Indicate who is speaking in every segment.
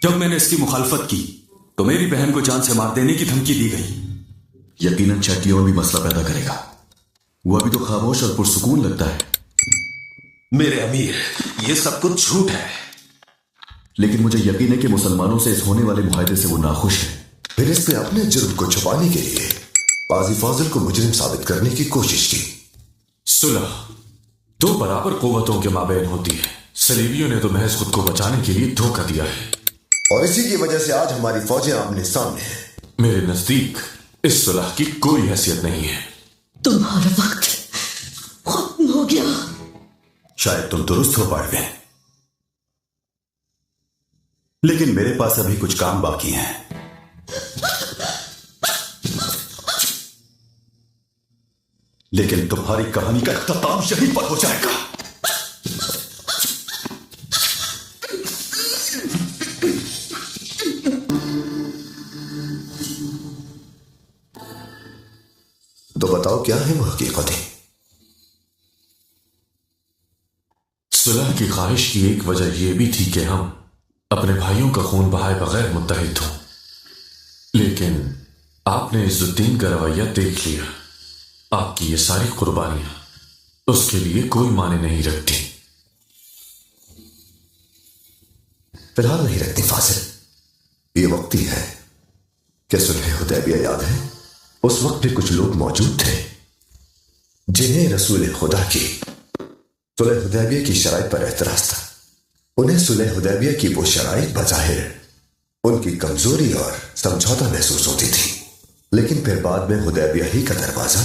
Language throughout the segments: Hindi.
Speaker 1: जब मैंने इसकी मुखालफत की तो मेरी बहन को जान से मार देने की धमकी दी गई।
Speaker 2: यकीनन चैटी और भी मसला पैदा करेगा। वो अभी तो खामोश और पुरसुकून लगता है।
Speaker 3: मेरे अमीर, ये सब कुछ झूठ है।
Speaker 2: लेकिन मुझे यकीन है कि मुसलमानों से इस होने वाले मुआहदे से वो नाखुश है।
Speaker 4: फिर इसने अपने जुर्म को छुपाने के लिए काजी फाजिल को मुजरिम साबित करने की कोशिश की।
Speaker 3: सुलह दो बराबर कुव्वतों के माबैन होती है। सलीबियों ने तो महज खुद को बचाने के लिए धोखा दिया है,
Speaker 4: और इसी की वजह से आज हमारी फौजें आमने सामने हैं।
Speaker 3: मेरे नजदीक इस सुलह की कोई हैसियत नहीं है।
Speaker 5: तुम्हारा वक्त खत्म हो गया।
Speaker 2: शायद तुम दुरुस्त हो पाए, लेकिन मेरे पास अभी कुछ काम बाकी हैं। लेकिन तुम्हारी कहानी का इख्तिताम यहीं पर हो जाएगा।
Speaker 4: तो बताओ क्या है वो हकीकतें?
Speaker 3: सुलह की ख्वाहिश की एक वजह यह भी थी कि हम अपने भाइयों का खून बहाए बगैर मुत्तहिद हों। लेकिन आपने इज्जुद्दीन का रवैया देख लिया। आपकी ये सारी कुर्बानियां उसके लिए कोई माने नहीं रखती।
Speaker 4: फिलहाल नहीं रखती फासिल। ये वक्त ही है कि सुलह हुदैबिया याद है? उस वक्त भी कुछ लोग मौजूद थे जिन्हें रसूल खुदा की सुलह हुदैबिया की शराइत पर एतराज था। उन्हें सुलह हुदैबिया की वो शराइत बज़ाहिर उनकी कमजोरी और समझौता महसूस होती थी, लेकिन फिर बाद में हुदैबिया ही का दरवाजा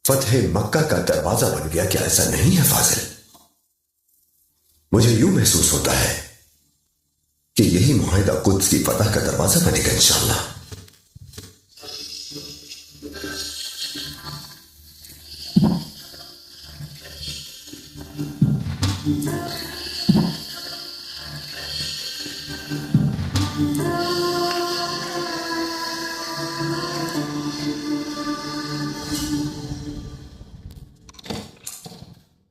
Speaker 4: फतह मक्का का दरवाजा बन गया। क्या ऐसा नहीं है फाजिल? मुझे यूं महसूस होता है कि यही मुआहिदा कुद्स की फतह का दरवाजा बनेगा इंशाअल्लाह।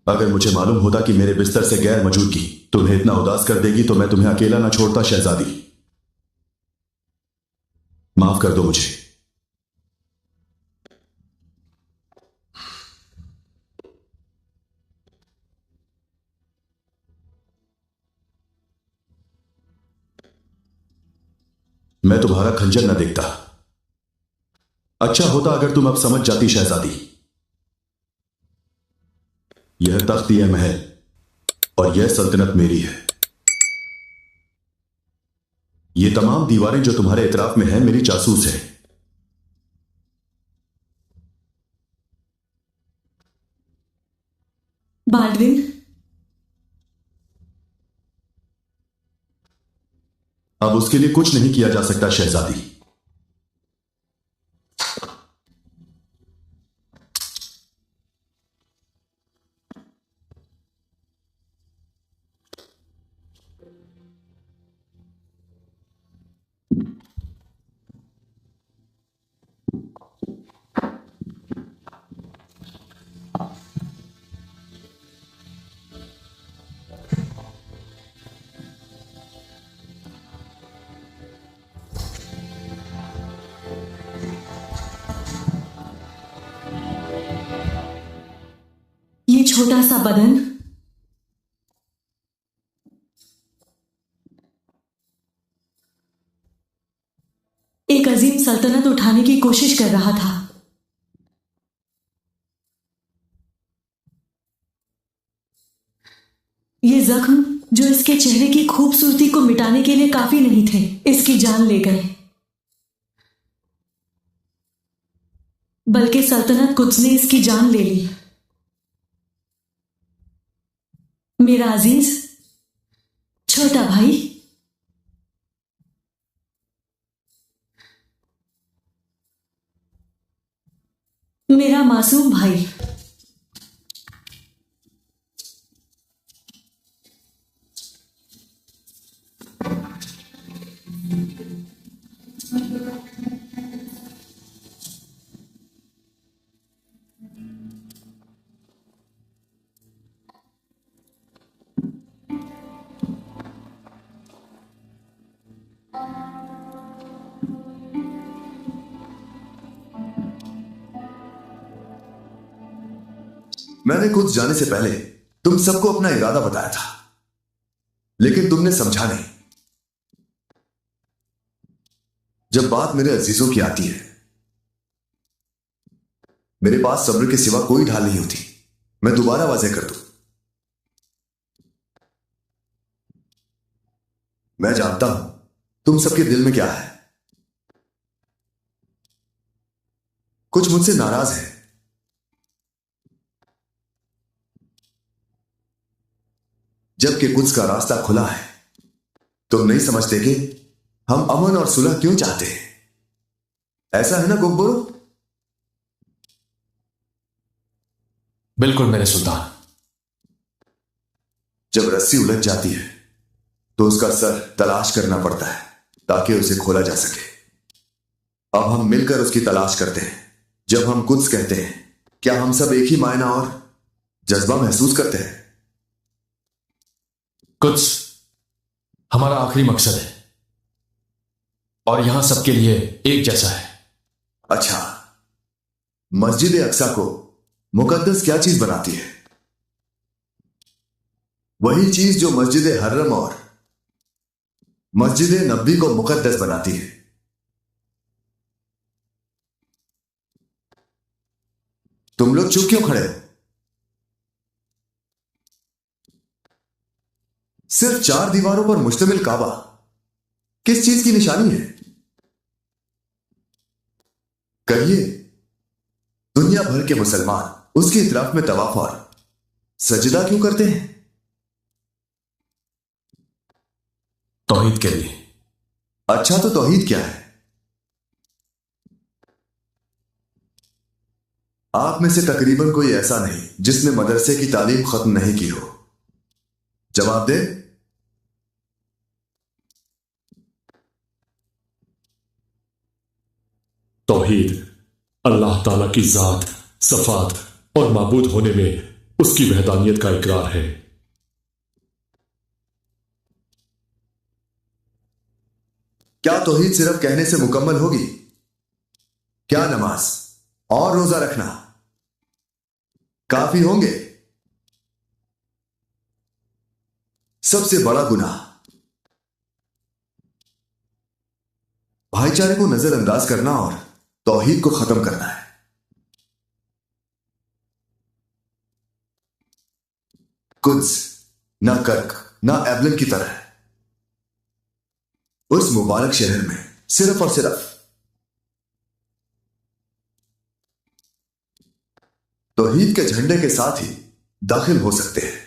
Speaker 2: अगर मुझे मालूम होता कि मेरे बिस्तर से गैर मौजूदगी तुम्हें इतना उदास कर देगी तो मैं तुम्हें अकेला ना छोड़ता शहजादी। माफ कर दो मुझे। मैं तुम्हारा खंजर ना देखता। अच्छा होता अगर तुम अब समझ जाती शहजादी। यह तख्त, यह महल और यह सल्तनत मेरी है। ये तमाम दीवारें जो तुम्हारे इतराफ में हैं मेरी जासूस है।
Speaker 5: बाल्डविन,
Speaker 2: अब उसके लिए कुछ नहीं किया जा सकता शहजादी।
Speaker 5: ये छोटा सा बदन एक अजीम सल्तनत उठाने की कोशिश कर रहा था। ये जख्म जो इसके चेहरे की खूबसूरती को मिटाने के लिए काफी नहीं थे, इसकी जान ले गए। बल्कि सल्तनत कुद्स ने इसकी जान ले ली। मेरा अजीज छोटा भाई, मेरा मासूम भाई,
Speaker 2: मैंने कुछ जाने से पहले तुम सबको अपना इरादा बताया था, लेकिन तुमने समझा नहीं। जब बात मेरे अजीजों की आती है, मेरे पास सब्र के सिवा कोई ढाल नहीं होती। मैं दोबारा वाज़ेह कर दूं, मैं जानता हूं तुम सबके दिल में क्या है। कुछ मुझसे नाराज है, जबकि कुछ का रास्ता खुला है। तुम नहीं समझते कि हम अमन और सुलह क्यों चाहते हैं? ऐसा है ना कुकबुरो?
Speaker 3: बिल्कुल मेरे सुल्तान।
Speaker 2: जब रस्सी उलझ जाती है तो उसका सर तलाश करना पड़ता है ताकि उसे खोला जा सके। अब हम मिलकर उसकी तलाश करते हैं। जब हम कुछ कहते हैं, क्या हम सब एक ही मायना और जज्बा महसूस करते हैं?
Speaker 3: कुछ हमारा आखिरी मकसद है और यहां सबके लिए एक जैसा है।
Speaker 2: अच्छा, मस्जिद अक्सा को मुकद्दस क्या चीज बनाती है? वही चीज जो मस्जिद हर्रम और मस्जिद नबी को मुकद्दस बनाती है। तुम लोग चुप क्यों खड़े हो? सिर्फ 4 दीवारों पर मुश्तमिल काबा किस चीज की निशानी है? कहिए, दुनिया भर के मुसलमान उसके इतराफ में तवाफ और सजदा क्यों करते हैं?
Speaker 3: तौहीद के लिए।
Speaker 2: अच्छा, तो तौहीद क्या है? आप में से तकरीबन कोई ऐसा नहीं जिसने मदरसे की तालीम खत्म नहीं की हो। जवाब दे।
Speaker 6: तौहीद अल्लाह ताला की जात, सफात और माबूद होने में उसकी वहदानियत का इकरार है।
Speaker 2: क्या तौहीद सिर्फ कहने से मुकम्मल होगी? क्या नमाज और रोजा रखना काफी होंगे? सबसे बड़ा गुनाह भाईचारे को नजरअंदाज करना और तौहीद को खत्म करना है। कुद्स ना कर्क ना एबलन की तरह उस मुबारक शहर में सिर्फ और सिर्फ तौहीद के झंडे के साथ ही दाखिल हो सकते हैं।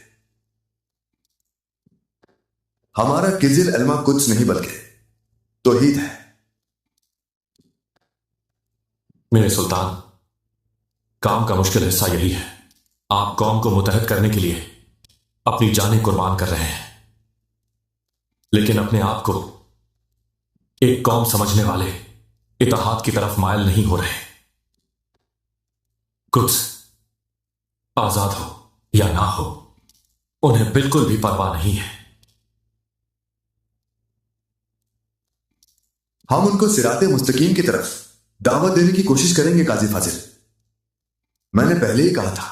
Speaker 2: हमारा किजिल अलमा कुछ नहीं बल्कि तौहीद है।
Speaker 3: मेरे सुल्तान, काम का मुश्किल हिस्सा यही है। आप कौम को मुतहद करने के लिए अपनी जानें कुर्बान कर रहे हैं, लेकिन अपने आप को एक कौम समझने वाले इत्तेहाद की तरफ मायल नहीं हो रहे। कुछ आजाद हो या ना हो, उन्हें बिल्कुल भी परवाह नहीं है।
Speaker 2: हम उनको सिराते मुस्तकीम की तरफ दावत देने की कोशिश करेंगे काजी फाजिल। मैंने पहले ही कहा था,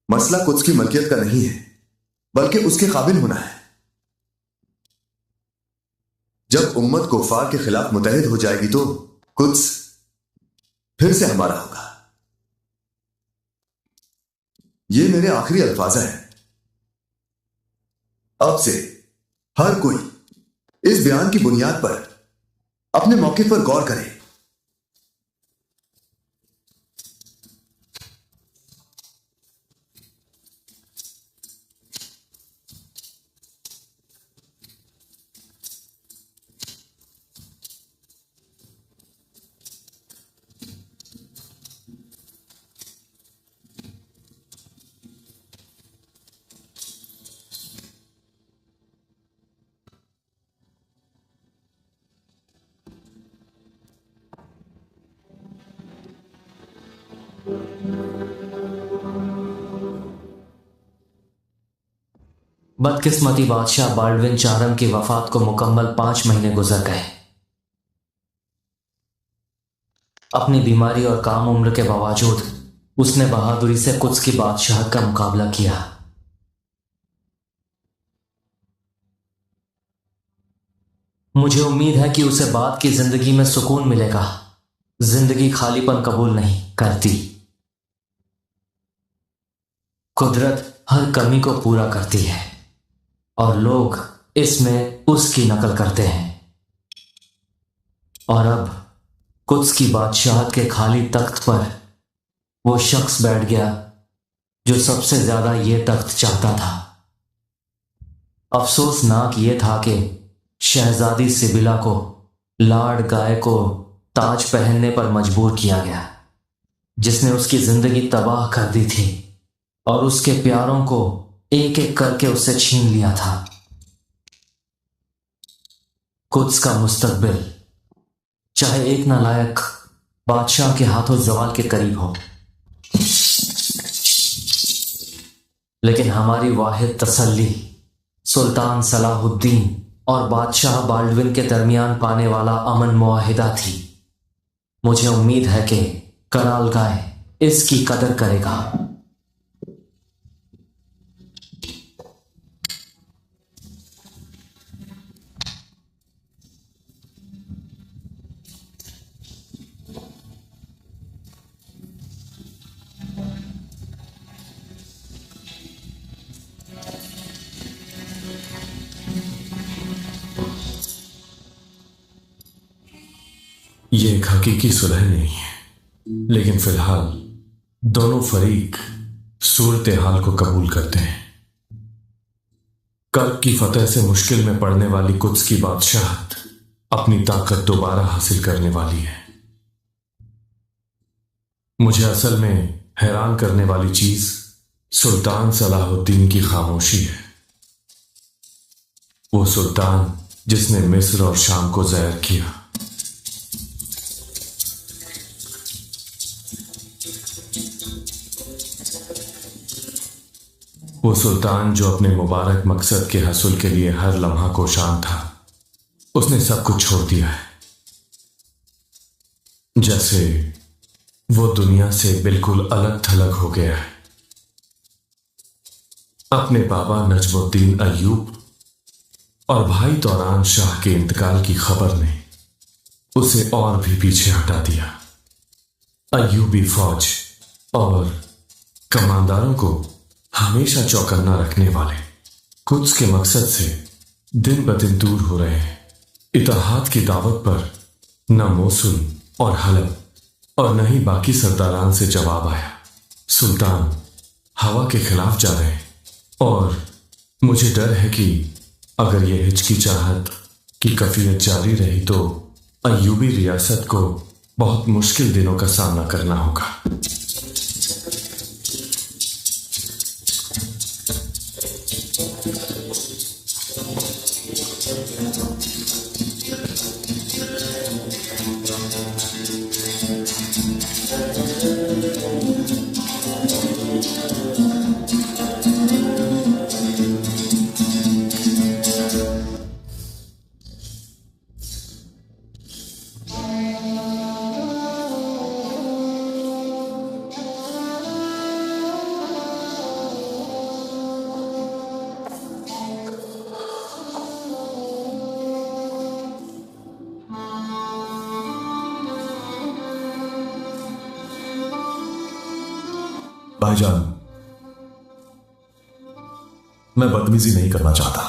Speaker 2: मसला कुछ की मलकियत का नहीं है बल्कि उसके काबिल होना है। जब उम्मत कुफार के खिलाफ मुतहद हो जाएगी तो कुछ फिर से हमारा होगा। ये मेरे आखिरी अल्फाज हैं। अब से हर कोई इस बयान की बुनियाद पर अपने मौके पर गौर करे।
Speaker 7: बदकिस्मती बादशाह बाल्डविन चारम की वफात को मुकम्मल 5 महीने गुजर गए। अपनी बीमारी और काम उम्र के बावजूद उसने बहादुरी से कुद्स की बादशाह का मुकाबला किया। मुझे उम्मीद है कि उसे बाद की जिंदगी में सुकून मिलेगा। जिंदगी खालीपन कबूल नहीं करती। कुदरत हर कमी को पूरा करती है और लोग इसमें उसकी नकल करते हैं। और अब कुद्स की बादशाहत के खाली तख्त पर वो शख्स बैठ गया जो सबसे ज्यादा ये तख्त चाहता था। अफसोसनाक ये था कि शहजादी सिबिला को लाड गाय को ताज पहनने पर मजबूर किया गया, जिसने उसकी जिंदगी तबाह कर दी थी और उसके प्यारों को एक एक करके उससे छीन लिया था। कुद्स का मुस्तकबिल चाहे एक नालायक बादशाह के हाथों जवाल के करीब हो, लेकिन हमारी वाहिद तसल्ली सुल्तान सलाहुद्दीन और बादशाह बाल्डविन के दरमियान पाने वाला अमन मुआहिदा थी। मुझे उम्मीद है कि करालगाय इसकी कदर करेगा।
Speaker 3: ये एक हकीकी सुलह नहीं है, लेकिन फिलहाल दोनों फरीक सूरत हाल को कबूल करते हैं। कर्ब की फतह से मुश्किल में पड़ने वाली कुद्स की बादशाहत अपनी ताकत दोबारा हासिल करने वाली है। मुझे असल में हैरान करने वाली चीज सुल्तान सलाहुद्दीन की खामोशी है। वो सुल्तान जिसने मिस्र और शाम को ज़ैर किया, वो सुल्तान जो अपने मुबारक मकसद के हसूल के लिए हर लम्हा कोशान था, उसने सब कुछ छोड़ दिया है। जैसे वो दुनिया से बिल्कुल अलग थलग हो गया है। अपने बाबा नजमुद्दीन अय्यूब और भाई तौरान शाह के इंतकाल की खबर ने उसे और भी पीछे हटा दिया। अय्यूबी फौज और कमांडरों को हमेशा चौकन्ना रखने वाले कुद्स के मकसद से दिन ब दिन दूर हो रहे हैं। इत्तेहाद की दावत पर न मोसुल और हलब और न ही बाकी सरदारान से जवाब आया। सुल्तान हवा के खिलाफ जा रहे हैं और मुझे डर है कि अगर यह हिचकिचाहट की कफियत जारी रही तो अय्यूबी रियासत को बहुत मुश्किल दिनों का सामना करना होगा।
Speaker 4: भाईजान, मैं बदतमीजी नहीं करना चाहता,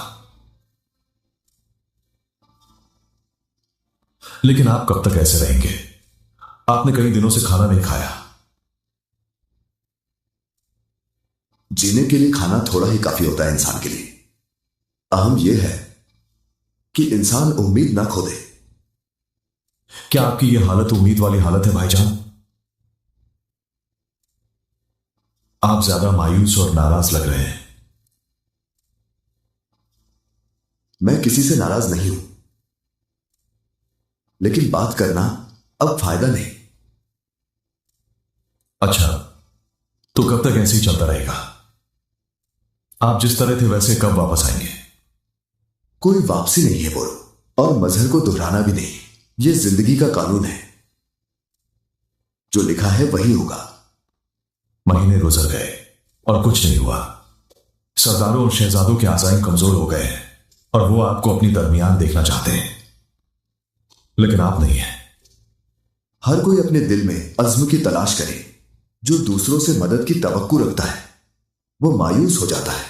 Speaker 4: लेकिन आप कब तक ऐसे रहेंगे? आपने कई दिनों से खाना नहीं खाया।
Speaker 2: जीने के लिए खाना थोड़ा ही काफी होता है इंसान के लिए। अहम यह है कि इंसान उम्मीद ना खो दे।
Speaker 4: क्या आपकी यह हालत उम्मीद वाली हालत है भाईजान? आप ज्यादा मायूस और नाराज लग रहे हैं।
Speaker 2: मैं किसी से नाराज नहीं हूं, लेकिन बात करना अब फायदा नहीं।
Speaker 4: अच्छा, तो कब तक ऐसे ही चलता रहेगा? आप जिस तरह थे वैसे कब वापस आएंगे?
Speaker 2: कोई वापसी नहीं है बोलो, और मजहर को दोहराना भी नहीं। यह जिंदगी का कानून है, जो लिखा है वही होगा।
Speaker 4: महीने गुजर गए और कुछ नहीं हुआ। सरदारों और शहजादों के आज़ाइम कमजोर हो गए हैं और वो आपको अपनी दरमियान देखना चाहते हैं, लेकिन आप नहीं हैं।
Speaker 2: हर कोई अपने दिल में अज़्म की तलाश करे। जो दूसरों से मदद की तवक्कु रखता है वो मायूस हो जाता है।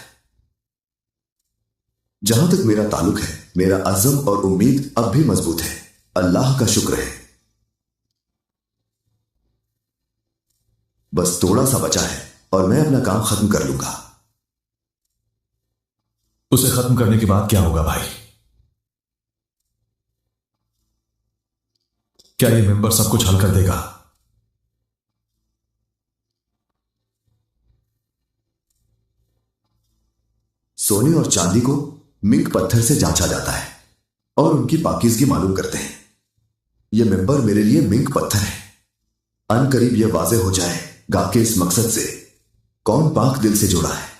Speaker 2: जहां तक मेरा ताल्लुक है, मेरा अज़्म और उम्मीद अब भी मजबूत है। अल्लाह का शुक्र है। बस थोड़ा सा बचा है और मैं अपना काम खत्म कर लूंगा।
Speaker 4: उसे खत्म करने के बाद क्या होगा भाई? क्या ये मेंबर सब कुछ हल कर देगा?
Speaker 2: सोने और चांदी को मिंक पत्थर से जांचा जाता है और उनकी पाकीज़गी मालूम करते हैं। यह मेंबर मेरे लिए मिंक पत्थर है। अनकरीब यह वाज़े हो जाएगा कि इस मकसद से कौन पाक दिल से जुड़ा है।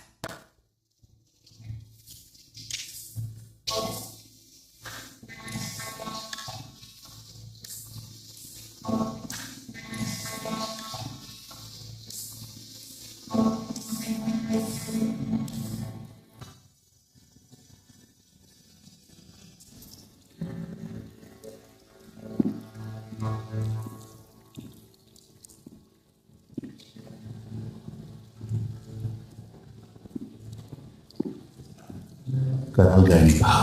Speaker 8: कराल गाय ने कहा,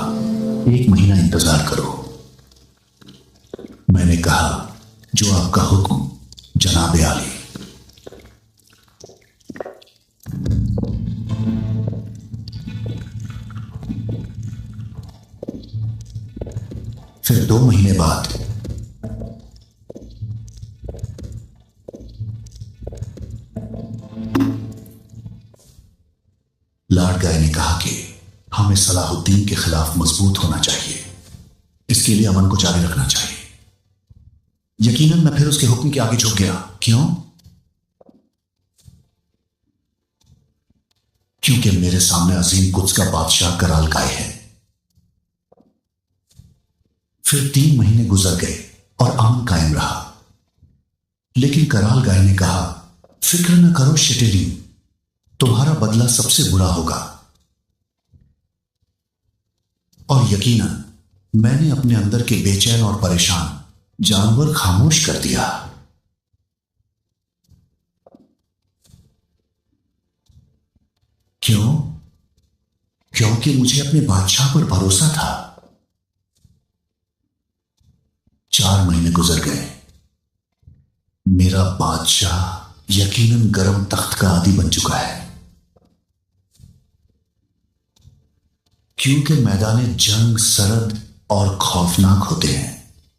Speaker 8: 1 महीना इंतजार करो। मैंने कहा, जो आपका हुक्म जनाबे आली। फिर 2 महीने बाद लॉर्ड गाय ने कहा कि हमें सलाहुद्दीन के खिलाफ मजबूत होना चाहिए। इसके लिए अमन को जारी रखना चाहिए। यकीनन मैं फिर उसके हुक्म के आगे झुक गया। क्यों? क्योंकि मेरे सामने अजीम कुद्स का बादशाह कराल गाय है। फिर 3 महीने गुजर गए और अमन कायम रहा। लेकिन कराल गाय ने कहा, फिक्र न करो शेटेली, तुम्हारा बदला सबसे बुरा होगा। और यकीनन मैंने अपने अंदर के बेचैन और परेशान जानवर खामोश कर दिया। क्यों? क्योंकि मुझे अपने बादशाह पर भरोसा था। 4 महीने गुजर गए। मेरा बादशाह यकीनन गरम तख्त का आदी बन चुका है। क्योंकि मैदान जंग सरद और खौफनाक होते हैं,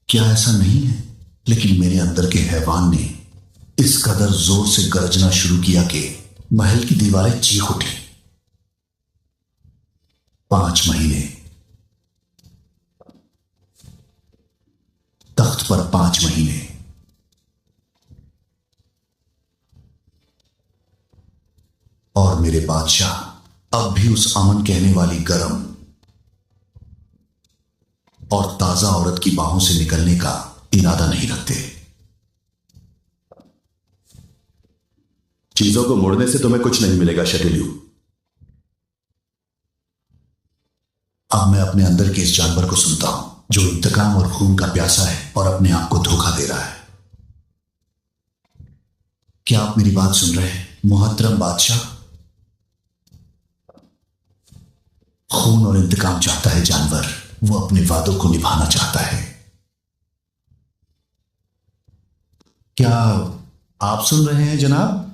Speaker 8: क्या ऐसा नहीं है? लेकिन मेरे अंदर के हैवान ने इस कदर जोर से गरजना शुरू किया कि महल की दीवारें चीख उठी। 5 महीने तख्त पर, 5 महीने और मेरे बादशाह अब भी उस अमन कहने वाली गरम और ताजा औरत की बाहों से निकलने का इरादा नहीं रखते।
Speaker 2: चीजों को मोड़ने से तुम्हें कुछ नहीं मिलेगा शटेल्यू।
Speaker 8: अब मैं अपने अंदर के इस जानवर को सुनता हूं जो इंतकाम और खून का प्यासा है और अपने आप को धोखा दे रहा है। क्या आप मेरी बात सुन रहे हैं मोहतरम बादशाह? खून और इंतकाम चाहता है जानवर, वो अपने वादों को निभाना चाहता है। क्या आप सुन रहे हैं जनाब?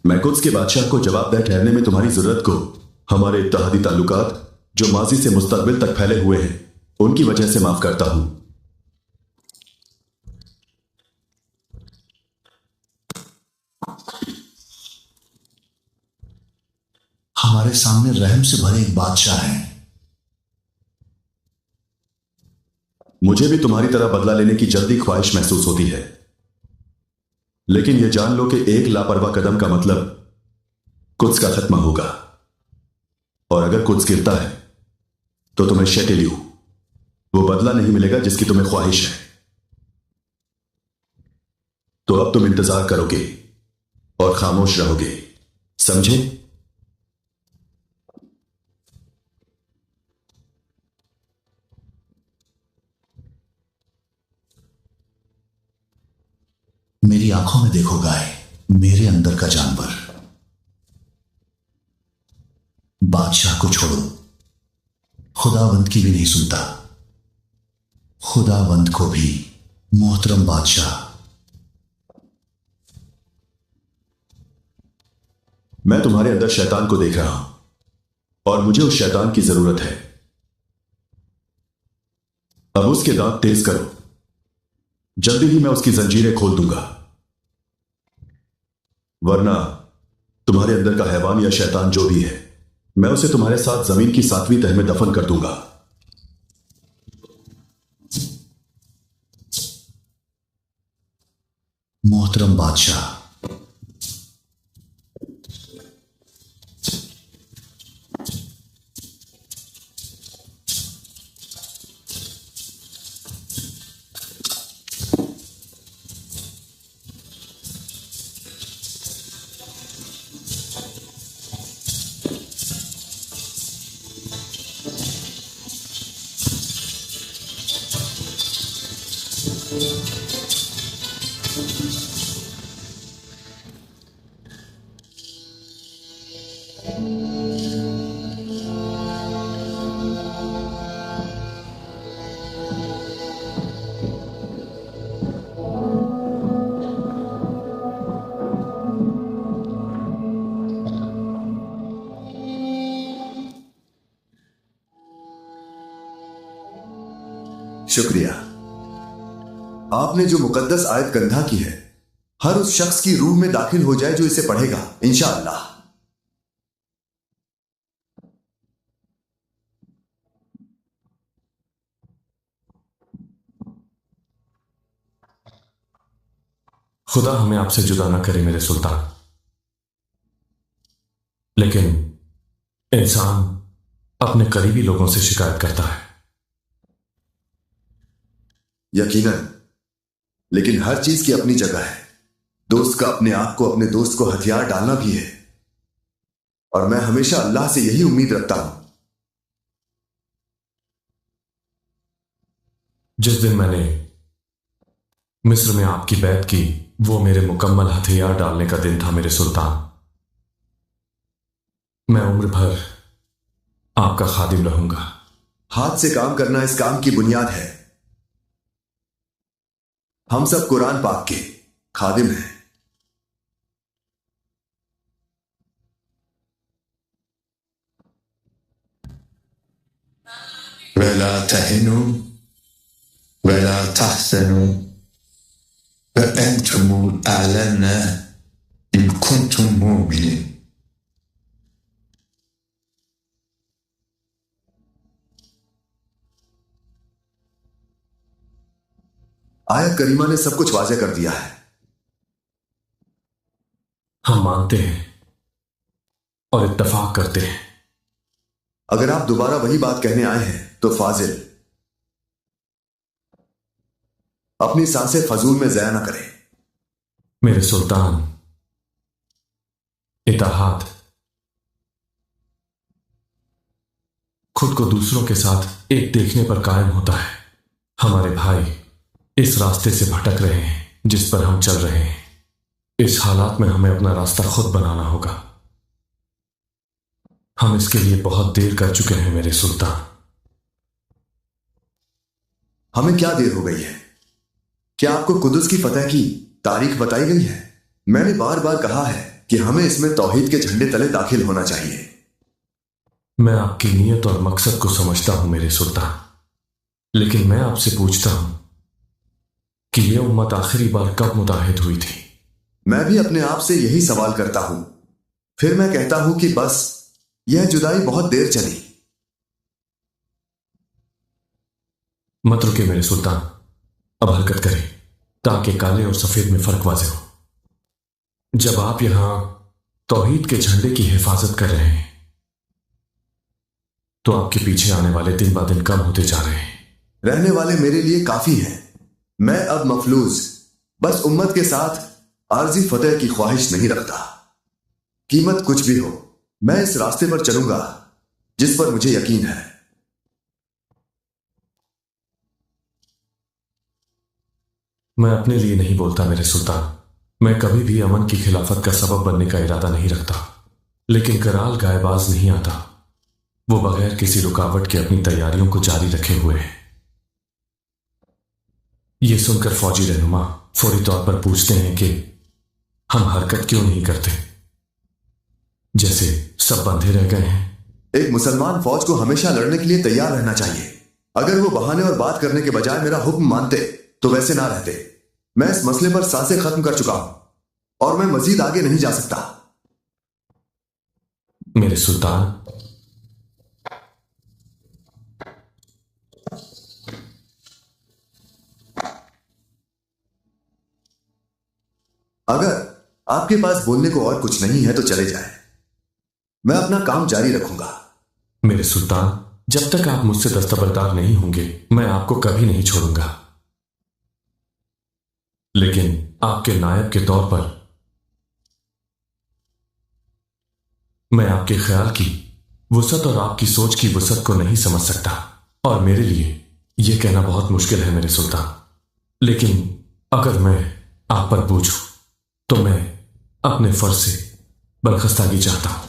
Speaker 2: मैं कुद्स के बादशाह को जवाबदेह ठहरने में तुम्हारी जरूरत को हमारे इत्तेहादी ताल्लुकात जो माजी से मुस्तकबिल तक फैले हुए हैं उनकी वजह से माफ करता हूं।
Speaker 8: हमारे सामने रहम से भरे एक बादशाह है
Speaker 2: मुझे भी तुम्हारी तरह बदला लेने की जल्दी ख्वाहिश महसूस होती है, लेकिन यह जान लो कि एक लापरवाह कदम का मतलब कुछ का खत्म होगा, और अगर कुछ गिरता है तो तुम्हें शेटिल्यू, वो बदला नहीं मिलेगा जिसकी तुम्हें ख्वाहिश है। तो अब तुम इंतजार करोगे और खामोश रहोगे, समझे?
Speaker 8: मेरी आंखों में देखो गाय, मेरे अंदर का जानवर। बादशाह को छोड़ो, खुदावंद की भी नहीं सुनता। खुदावंद को भी, मोहतरम बादशाह।
Speaker 2: मैं तुम्हारे अंदर शैतान को देख रहा हूं और मुझे उस शैतान की जरूरत है। अब उसके दांत तेज करो, जल्दी ही मैं उसकी जंजीरें खोल दूंगा, वरना तुम्हारे अंदर का हैवान या शैतान जो भी है, मैं उसे तुम्हारे साथ जमीन की 7वीं तह में दफन कर दूंगा।
Speaker 8: मोहतरम बादशाह,
Speaker 2: शुक्रिया। आपने जो मुकद्दस आयत कंधा की है, हर उस शख्स की रूह में दाखिल हो जाए जो इसे पढ़ेगा, इंशाअल्लाह।
Speaker 3: खुदा हमें आपसे जुदा ना करे मेरे सुल्तान, लेकिन इंसान अपने करीबी लोगों से शिकायत करता है।
Speaker 2: यकीनन, लेकिन हर चीज की अपनी जगह है। दोस्त का अपने आप को अपने दोस्त को हथियार डालना भी है, और मैं हमेशा अल्लाह से यही उम्मीद रखता हूं।
Speaker 3: जिस दिन मैंने मिस्र में आपकी बैत की, वो मेरे मुकम्मल हथियार डालने का दिन था मेरे सुल्तान। मैं उम्र भर आपका खादिम रहूंगा।
Speaker 2: हाथ से काम करना इस काम की बुनियाद है। हम सब कुरान पाक के खादिम हैं।
Speaker 9: वला तहिनु वला तहसनु वअंतुमुल आलना इन कुंतुम मुमिनीन।
Speaker 2: आयत करीमा ने सब कुछ वाज़ेह कर दिया है।
Speaker 3: हम मानते हैं और इत्तफाक करते हैं।
Speaker 2: अगर आप दोबारा वही बात कहने आए हैं तो फाजिल, अपनी सांसें फजूल में ज़ाया ना करें।
Speaker 3: मेरे सुल्तान, इत्तेहाद खुद को दूसरों के साथ एक देखने पर कायम होता है। हमारे भाई इस रास्ते से भटक रहे हैं जिस पर हम चल रहे हैं। इस हालात में हमें अपना रास्ता खुद बनाना होगा। हम इसके लिए बहुत देर कर चुके हैं मेरे सुल्तान।
Speaker 2: हमें क्या देर हो गई है? क्या आपको कुदस की फतह की तारीख बताई गई है? मैंने बार बार कहा है कि हमें इसमें तौहीद के झंडे तले दाखिल होना चाहिए।
Speaker 3: मैं आपकी नीयत और मकसद को समझता हूं मेरे सुल्तान, लेकिन मैं आपसे पूछता हूं कि यह उम्मत आखिरी बार कब मुताहिद हुई थी?
Speaker 2: मैं भी अपने आप से यही सवाल करता हूं। फिर मैं कहता हूं कि बस यह जुदाई बहुत देर चली।
Speaker 3: मत रुके मेरे सुल्तान, अब हरकत करें ताकि काले और सफेद में फर्क वाज़ेह हो। जब आप यहां तौहीद के झंडे की हिफाजत कर रहे हैं तो आपके पीछे आने वाले दिन ब दिन कम होते जा रहे हैं।
Speaker 2: रहने वाले मेरे लिए काफी हैं। मैं अब मफलूज बस उम्मत के साथ आरजी फतेह की ख्वाहिश नहीं रखता। कीमत कुछ भी हो, मैं इस रास्ते पर चलूंगा जिस पर मुझे यकीन है।
Speaker 3: मैं अपने लिए नहीं बोलता मेरे सुल्तान, मैं कभी भी अमन की खिलाफत का सबब बनने का इरादा नहीं रखता, लेकिन कराल गायबाज नहीं आता। वो बगैर किसी रुकावट के अपनी तैयारियों को जारी रखे हुए है। ये सुनकर फौजी रहनुमा फौरी तौर पर पूछते हैं कि हम हरकत क्यों नहीं करते, जैसे सब बंधे रह गए हैं।
Speaker 2: एक मुसलमान फौज को हमेशा लड़ने के लिए तैयार रहना चाहिए। अगर वो बहाने और बात करने के बजाय मेरा हुक्म मानते तो वैसे ना रहते। मैं इस मसले पर सांसें खत्म कर चुका हूं और मैं मजीद आगे नहीं जा सकता।
Speaker 3: मेरे सुल्तान,
Speaker 2: अगर आपके पास बोलने को और कुछ नहीं है तो चले जाएं। मैं अपना काम जारी रखूंगा।
Speaker 3: मेरे सुल्तान, जब तक आप मुझसे दस्तबरदार नहीं होंगे मैं आपको कभी नहीं छोड़ूंगा, लेकिन आपके नायब के तौर पर मैं आपके ख्याल की वुसअत और आपकी सोच की वुसअत को नहीं समझ सकता, और मेरे लिए यह कहना बहुत मुश्किल है मेरे सुल्तान। लेकिन अगर मैं आप पर पूछूं तो मैं अपने फर्ज से बरखस्तागी चाहता हूं।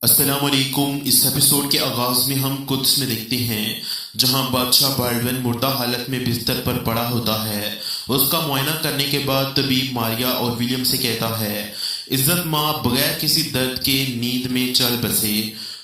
Speaker 10: अस्सलाम वालेकुम। इस एपिसोड के आगाज में हम कुद्स में देखते हैं जहां बादशाह बाल्डविन मुर्दा हालत में बिस्तर पर पड़ा होता है। उसका मुआयना करने के बाद तबीब मारिया और विलियम से कहता है, इज्जत माँ बगैर किसी दर्द के नींद में चल बसे।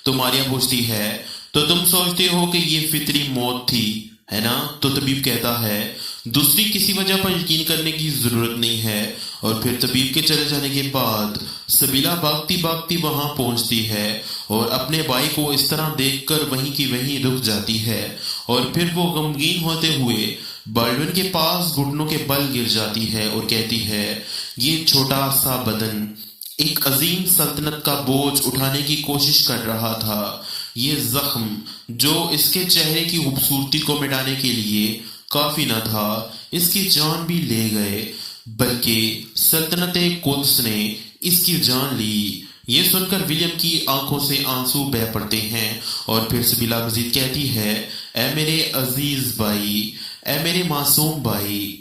Speaker 10: तो मारिया पूछती है, तो तुम सोचते हो कि ये फितरी मौत थी, है ना? तो तबीब कहता है, दूसरी किसी वजह पर यकीन करने की जरूरत नहीं है। और फिर तबीब के चले जाने के बाद सबीला भागती भागती वहां पहुंचती है और अपने भाई को इस तरह देखकर वहीं की वहीं रुक जाती है। और फिर वो गमगीन होते हुए बाल्डविन के पास घुटनों के बल गिर जाती है और कहती है, ये छोटा सा बदन एक अजीम सल्तनत का बोझ उठाने की कोशिश कर रहा था। ये जख्म जो इसके चेहरे की खूबसूरती को मिटाने के लिए काफी न था, इसकी जान भी ले गए, बल्कि सल्तनत कुद्स ने इसकी जान ली। ये सुनकर विलियम की आंखों से आंसू बह पड़ते हैं और फिर सबीला मजीद कहती है, ऐ मेरे अजीज भाई, ऐ मेरे मासूम भाई।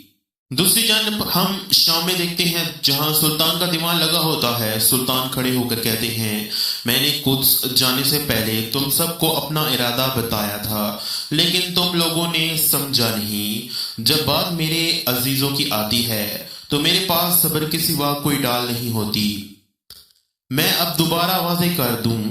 Speaker 10: दूसरी जानब हम शाम में देखते हैं जहां सुल्तान का दिमाग लगा होता है। सुल्तान खड़े होकर कहते हैं, मैंने कुद्स जाने से पहले तुम सबको अपना इरादा बताया था, लेकिन तुम लोगों ने समझा नहीं। जब बात मेरे अजीजों की आती है तो मेरे पास सब्र के सिवा कोई डाल नहीं होती। मैं अब दोबारा वाज़ेह कर दूं,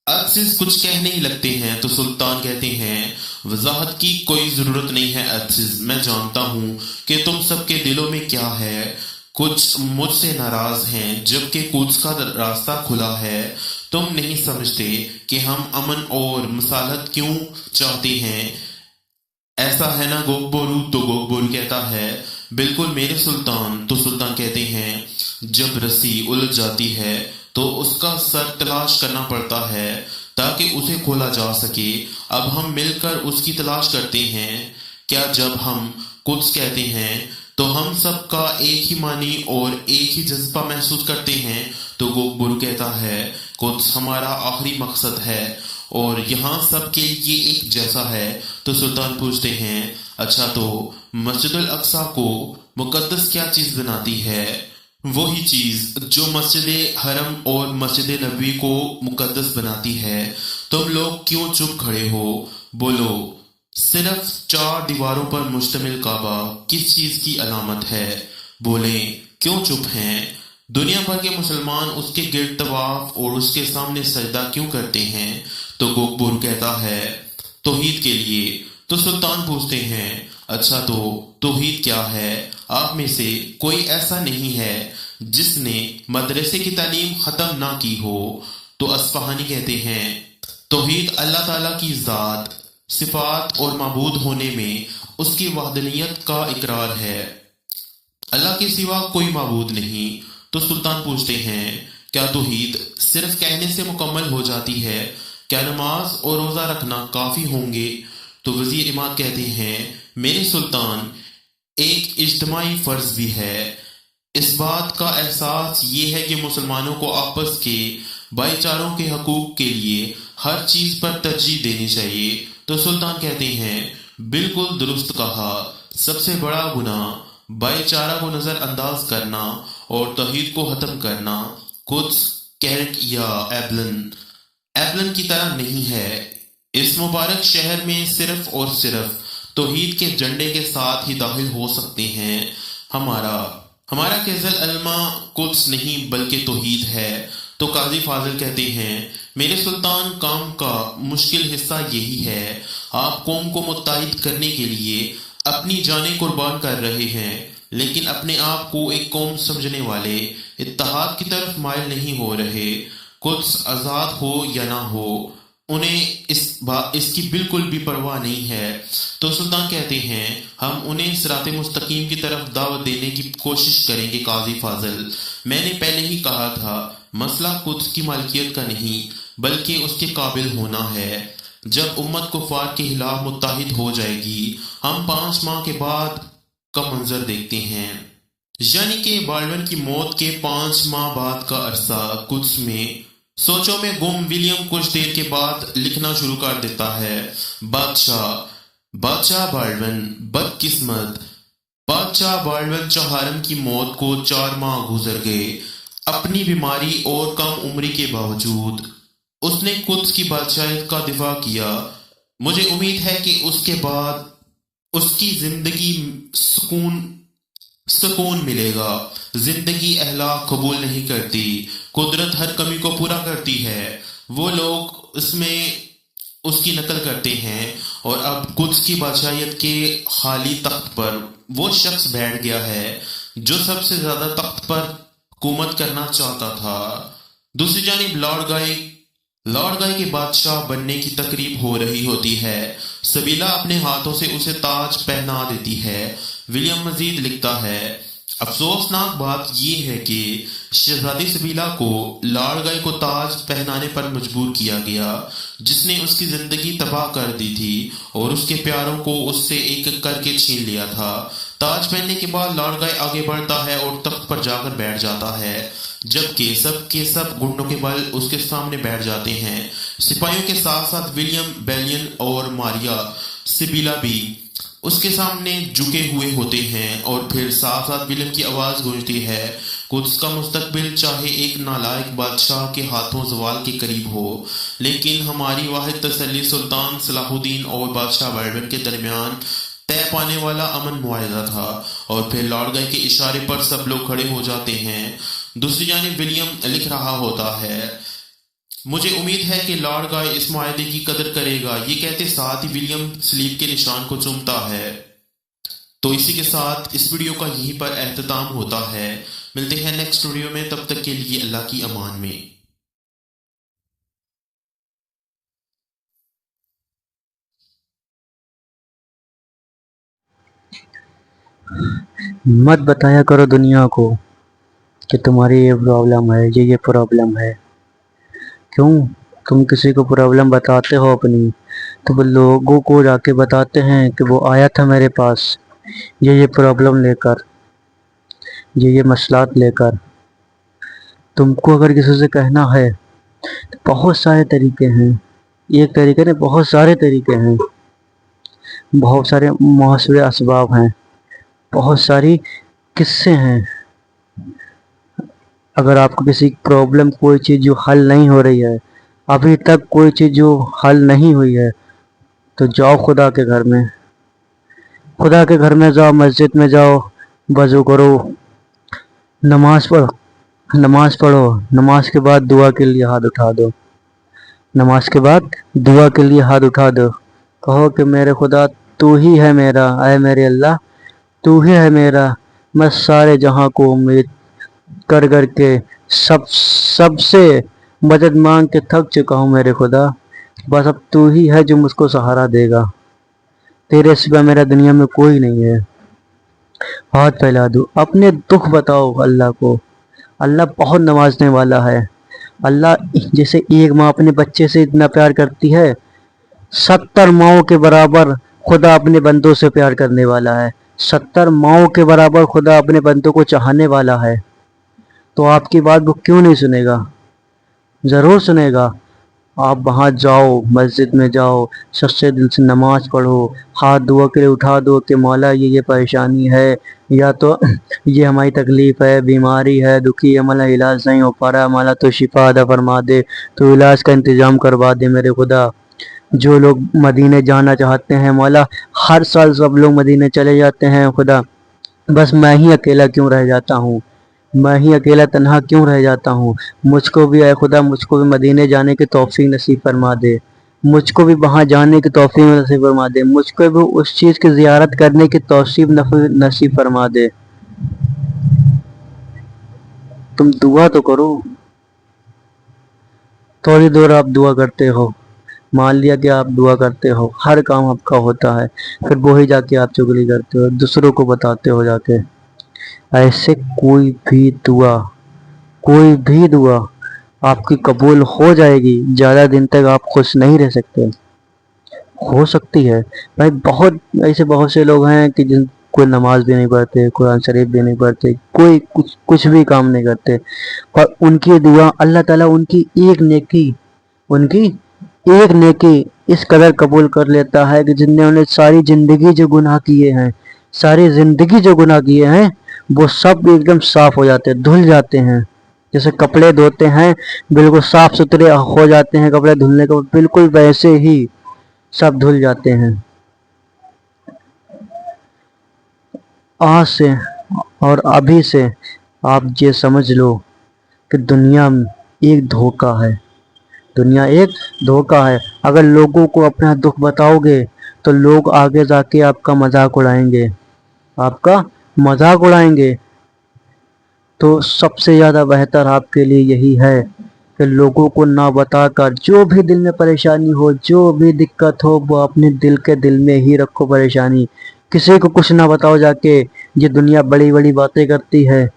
Speaker 10: अदसिस कुछ कहने ही लगते हैं। तो सुल्तान कहते हैं, वजाहत की कोई जरूरत नहीं है अदसिस, मैं जानता हूं कि तुम सबके दिलों में क्या है। कुछ मुझसे नाराज हैं जबकि कुद्स का रास्ता खुला है। तुम नहीं समझते कि हम अमन और मसालत क्यों चाहते हैं, ऐसा है ना गोगबोरू? तो गोगबोरू कहता है, बिल्कुल मेरे सुल्तान। तो सुल्तान कहते हैं, जब रस्सी उलझ जाती है तो उसका सर तलाश करना पड़ता है ताकि उसे खोला जा सके। अब हम मिलकर उसकी तलाश करते हैं। क्या जब हम कुद्स कहते हैं तो हम सबका एक ही मानी और एक ही जज्बा महसूस करते हैं? तो गोगबोरू कहता है, कुद्स हमारा आखिरी मकसद है और यहाँ सबके लिए एक जैसा है। तो सुल्तान पूछते हैं, अच्छा तो मस्जिदुल अक्सा को मुकद्दस क्या चीज बनाती है? वही चीज जो मस्जिद हरम और मस्जिद नबवी को मुकद्दस बनाती है। तुम लोग क्यों चुप खड़े हो? बोलो, सिर्फ 4 दीवारों पर मुश्तमिल काबा किस चीज की अलामत है? बोले, क्यों चुप हैं? दुनिया भर के मुसलमान उसके गिर्द तवाफ और उसके सामने सजदा क्यों करते हैं? तो गोकबुर कहता है, तौहीद के लिए। तो सुल्तान पूछते हैं, अच्छा तो तौहीद क्या है? आप में से कोई ऐसा नहीं है जिसने मदरसे की तालीम खत्म ना की हो? तो अस्फहानी कहते हैं, तौहीद अल्लाह ताला की ज़ात, सिफात और माबूद होने में उसकी वहदनियत का इकरार है। अल्लाह के सिवा कोई माबूद नहीं। तो सुल्तान पूछते हैं, क्या तौहीद सिर्फ कहने से मुकम्मल हो जाती है? क्या नमाज और रोज़ा रखना काफ़ी होंगे? तो वज़ीर इमाद कहते हैं, मेरे सुल्तान, एक इज्तिमाई फ़र्ज भी है। इस बात का एहसास ये है कि मुसलमानों को आपस के भाईचारों के हकूक़ के लिए हर चीज़ पर तरजीह देनी चाहिए। तो सुल्तान कहते हैं, बिल्कुल दुरुस्त कहा। सबसे बड़ा गुनाह भाईचारा को नज़रअंदाज करना और तौहीद को ख़त्म करना कुछ कैरक या एबलन की तरह नहीं है। इस मुबारक शहर में सिर्फ और सिर्फ तौहीद के झंडे के साथ ही दाखिल हो सकते हैं। हमारा कैज़ल अलमा कुछ नहीं बल्कि तौहीद है। तो काजी फाजिल कहते हैं, मेरे सुल्तान, काम का मुश्किल हिस्सा यही है। आप कौम को मुत्तहिद करने के लिए अपनी जानें कुर्बान कर रहे हैं, लेकिन अपने आप को एक कौम समझने वाले इत्तेहाद की तरफ माइल नहीं हो रहे। कुछ आज़ाद हो या ना हो, उन्हें इसकी बिल्कुल भी परवाह नहीं है। तो सुल्तान कहते हैं, हम उन्हें सिराते मुस्तकीम की तरफ दावत देने की कोशिश करेंगे। काजी फाजिल, मैंने पहले ही कहा था, मसला कुछ की मालिकियत का नहीं बल्कि उसके काबिल होना है। जब उम्मत कुफार के खिलाफ मुत्तहिद हो जाएगी, हम 5 माह के बाद का मंजर देखते हैं। यानी कि बाल्डविन की मौत के 5 माह बाद का अरसा। कुछ में सोचों में गुम विलियम कुछ देर के बाद लिखना शुरू कर देता है, बादशाह बाल्डविन बदकिस्मत। बादशाह बाल्डविन चौहारम की मौत को 4 माह गुजर गए। अपनी बीमारी और कम उम्री के बावजूद उसने कुद्स की बादशाहियत का दिफा किया। मुझे उम्मीद है कि उसके बाद उसकी जिंदगी सुकून मिलेगा। जिंदगी अहलाक कबूल नहीं करती, कुदरत हर कमी को पूरा करती है। वो लोग उसमें उसकी नकल करते हैं और अब कुद्स की बादशाहियत के खाली तख्त पर वो शख्स बैठ गया है जो सबसे ज्यादा तख्त पर हुकूमत करना चाहता था। दूसरी जानिब लॉर्ड गाय के बादशाह बनने की तकरीब हो रही होती है। सबीला अपने हाथों से उसे ताज पहना देती है। विलियम मजीद लिखता है, अफसोसनाक बात यह है कि शहजादी सबीला को लॉर्ड गाय को ताज पहनाने पर मजबूर किया गया, जिसने उसकी जिंदगी तबाह कर दी थी और उसके प्यारों को उससे एक एक करके छीन लिया था। ताज पहनने के बाद लॉर्ड गाय आगे बढ़ता है और तख्त पर जाकर बैठ जाता है, जबकि सब के सब गुंडों के बल उसके सामने बैठ जाते हैं। सिपाहियों के साथ साथ विलियम बेलियन और मारिया सिबिला भी उसके सामने झुके हुए होते हैं। और फिर साथ साथ विलियम की आवाज गूंजती है, कुद्स का मुस्तकबिल चाहे एक नालायक बादशाह के हाथों जवाल के करीब हो, लेकिन हमारी वाहिद तसल्ली सुल्तान सलाहुद्दीन और बादशाह बाल्डविन के दरमियान तय पाने वाला अमन मुआहिदा था। और फिर लॉर्ड गाय के इशारे पर सब लोग खड़े हो जाते हैं। दूसरी जानिब विलियम लिख रहा होता है, मुझे उम्मीद है कि लॉर्ड गाय इस मुआहदे की कदर करेगा। ये कहते साथ ही विलियम सलीब के निशान को चूमता है। तो इसी के साथ इस वीडियो का यहीं पर एहतताम होता है। मिलते हैं नेक्स्ट वीडियो में, तब तक के लिए अल्लाह की अमान में।
Speaker 11: मत बताया करो दुनिया को कि तुम्हारी ये प्रॉब्लम है, ये प्रॉब्लम है। क्यों? तुम किसी को प्रॉब्लम बताते हो अपनी, तो वो लोगों को जाके बताते हैं कि वो आया था मेरे पास ये प्रॉब्लम लेकर, ये मसलात लेकर। तुमको अगर किसी से कहना है तो बहुत सारे तरीके हैं। एक तरीके नहीं, बहुत सारे तरीके हैं, बहुत सारे मौसरे असबाब हैं, बहुत सारी किस्से हैं। अगर आपको किसी प्रॉब्लम, कोई चीज़ जो हल नहीं हो रही है, अभी तक कोई चीज़ जो हल नहीं हुई है, तो जाओ खुदा के घर में, खुदा के घर में जाओ, मस्जिद में जाओ, वज़ू करो, नमाज पढ़ो, नमाज पढ़ो, नमाज के बाद दुआ के लिए हाथ उठा दो, नमाज के बाद दुआ के लिए हाथ उठा दो। कहो कि मेरे खुदा तू ही है मेरा, ऐ मेरे अल्लाह तू ही है मेरा, मैं सारे जहां को उम्मीद कर कर के सबसे मदद मांग के थक चुका हूँ मेरे खुदा, बस अब तू ही है जो मुझको सहारा देगा, तेरे सिवा मेरा दुनिया में कोई नहीं है। हाथ फैला दो, अपने दुख बताओ अल्लाह को। अल्लाह बहुत नवाजने वाला है। अल्लाह जैसे एक माँ अपने बच्चे से इतना प्यार करती है, 70 माओं के बराबर खुदा अपने बंदों से प्यार करने वाला है। 70 माओं के बराबर खुदा अपने बंदों को चाहने वाला है। तो आपकी बात वो क्यों नहीं सुनेगा? ज़रूर सुनेगा। आप वहाँ जाओ, मस्जिद में जाओ, सच्चे दिल से नमाज पढ़ो, हाथ दुआ के लिए उठा दो कि मौला ये परेशानी है, या तो ये हमारी तकलीफ़ है, बीमारी है, दुखी है, मौला इलाज नहीं हो पा रहा, मौला तो शिफा अदा फरमा दे, तो इलाज का इंतज़ाम करवा दे मेरे खुदा। जो लोग मदीने जाना चाहते हैं मौला, हर साल सब लोग मदीने चले जाते हैं खुदा, बस मैं ही अकेला क्यों रह जाता हूँ, मैं ही अकेला तन्हा क्यों रह जाता हूँ। मुझको भी ऐ खुदा, मुझको भी मदीने जाने की तौफीक नसीब फरमा दे, मुझको भी वहाँ जाने की तौफीक नसीब फरमा दे, मुझको भी उस चीज़ की ज़ियारत करने की तौसीब नसीब फरमा दे। तुम दुआ तो करो। थोड़ी देर आप दुआ करते हो, मान लिया कि आप दुआ करते हो, हर काम आपका होता है, फिर वो ही जाके आप चुगली करते हो, दूसरों को बताते हो जाके। ऐसे कोई भी दुआ आपकी कबूल हो जाएगी। ज़्यादा दिन तक आप खुश नहीं रह सकते। हो सकती है भाई, बहुत से लोग हैं कि जिन कोई नमाज भी नहीं पढ़ते, कुरान शरीफ भी नहीं पढ़ते, कोई कुछ भी काम नहीं करते, पर उनकी दुआ अल्लाह ताला उनकी एक नेकी इस कदर कबूल कर लेता है कि जिन्होंने सारी जिंदगी जो गुनाह किए हैं वो सब एकदम साफ हो जाते हैं, धुल जाते हैं। जैसे कपड़े धोते हैं बिल्कुल साफ सुथरे हो जाते हैं कपड़े धुलने के बाद, बिल्कुल वैसे ही सब धुल जाते हैं। आज से और अभी से आप ये समझ लो कि दुनिया एक धोखा है। अगर लोगों को अपना दुख बताओगे तो लोग आगे जाके आपका मजाक उड़ाएंगे। तो सबसे ज़्यादा बेहतर आपके लिए यही है कि लोगों को ना बताकर, जो भी दिल में परेशानी हो, जो भी दिक्कत हो, वो अपने दिल में ही रखो परेशानी। किसी को कुछ ना बताओ जाके। ये दुनिया बड़ी बड़ी बातें करती है,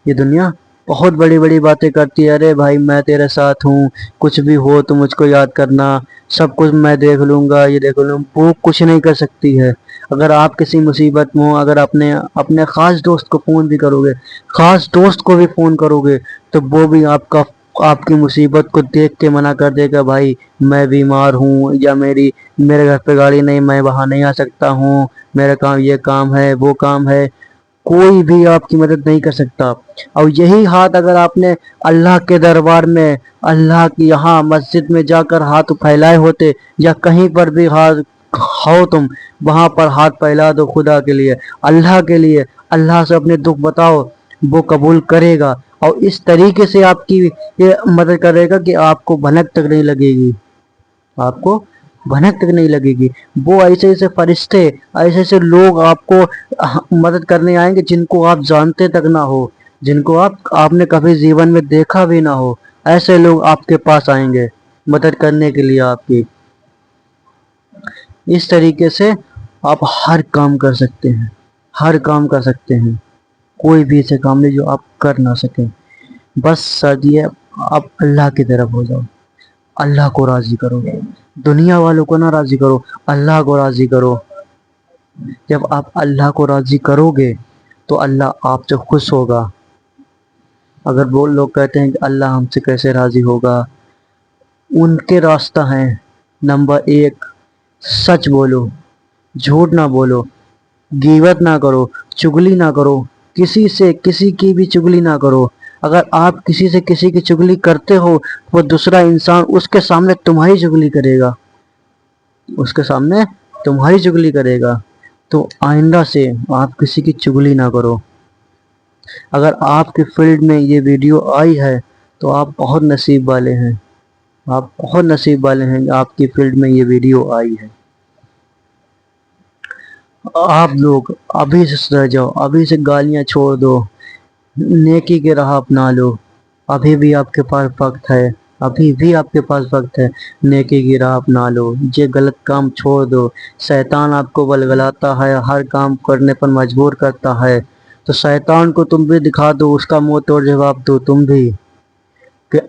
Speaker 11: ये दुनिया बहुत बड़ी बड़ी बातें करती है। अरे भाई मैं तेरे साथ हूँ, कुछ भी हो तो मुझको याद करना, सब कुछ मैं देख लूँगा, ये देख लूँगा। वो कुछ नहीं कर सकती है। अगर आप किसी मुसीबत में हो, अगर अपने ख़ास दोस्त को फ़ोन भी करोगे, ख़ास दोस्त को भी फ़ोन करोगे, तो वो भी आपकी मुसीबत को देख के मना कर देगा, भाई मैं बीमार हूँ, या मेरे घर पे गाड़ी नहीं, मैं वहाँ नहीं आ सकता हूँ, मेरा काम ये काम है, वो काम है। कोई भी आपकी मदद नहीं कर सकता। और यही हाथ अगर आपने अल्लाह के दरबार में, अल्लाह की यहाँ मस्जिद में जाकर हाथ फैलाए होते, या कहीं पर भी हाथ हो तुम, वहाँ पर हाथ फैला दो खुदा के लिए, अल्लाह के लिए, अल्लाह से अपने दुख बताओ, वो कबूल करेगा। और इस तरीके से आपकी ये मदद करेगा कि आपको भनक तक नहीं लगेगी। वो ऐसे फरिश्ते, ऐसे लोग आपको मदद करने आएंगे जिनको आप जानते तक ना हो, जिनको आपने कभी जीवन में देखा भी ना हो। ऐसे लोग आपके पास आएंगे मदद करने के लिए आपकी। इस तरीके से आप हर काम कर सकते हैं। कोई भी ऐसे काम नहीं जो आप कर ना सकें। बस शर्त ये, आप अल्लाह की तरफ हो जाओ, अल्लाह को राजी करो, दुनिया वालों को ना राजी करो, अल्लाह को राजी करो। जब आप अल्लाह को राजी करोगे तो अल्लाह आपसे खुश होगा। अगर वो लोग कहते हैं कि अल्लाह हमसे कैसे राजी होगा, उनके रास्ता है, नंबर 1 सच बोलो, झूठ ना बोलो, गीबत ना करो, चुगली ना करो, किसी की भी चुगली ना करो। अगर आप किसी की चुगली करते हो, वो दूसरा इंसान उसके सामने तुम्हारी चुगली करेगा। तो आइंदा से आप किसी की चुगली ना करो। अगर आपके फील्ड में ये वीडियो आई है तो आप बहुत नसीब वाले हैं, आप बहुत नसीब वाले हैं, आपकी फील्ड में ये वीडियो आई है। आप लोग अभी से सुधर जाओ, अभी से गालियां छोड़ दो, नेकी की राह अपना लो। अभी भी आपके पास वक्त है, अभी भी आपके पास वक्त है, नेकी की राह अपना लो। ये गलत काम छोड़ दो। शैतान आपको बलगलाता है, हर काम करने पर मजबूर करता है, तो शैतान को तुम भी दिखा दो, उसका मुंह तोड़ जवाब दो तुम भी कि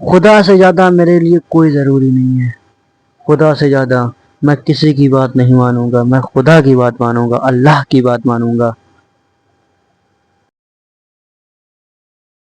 Speaker 11: खुदा से ज़्यादा मेरे लिए कोई ज़रूरी नहीं है। खुदा से ज़्यादा मैं किसी की बात नहीं मानूंगा, मैं खुदा की बात मानूंगा, अल्लाह की बात मानूंगा।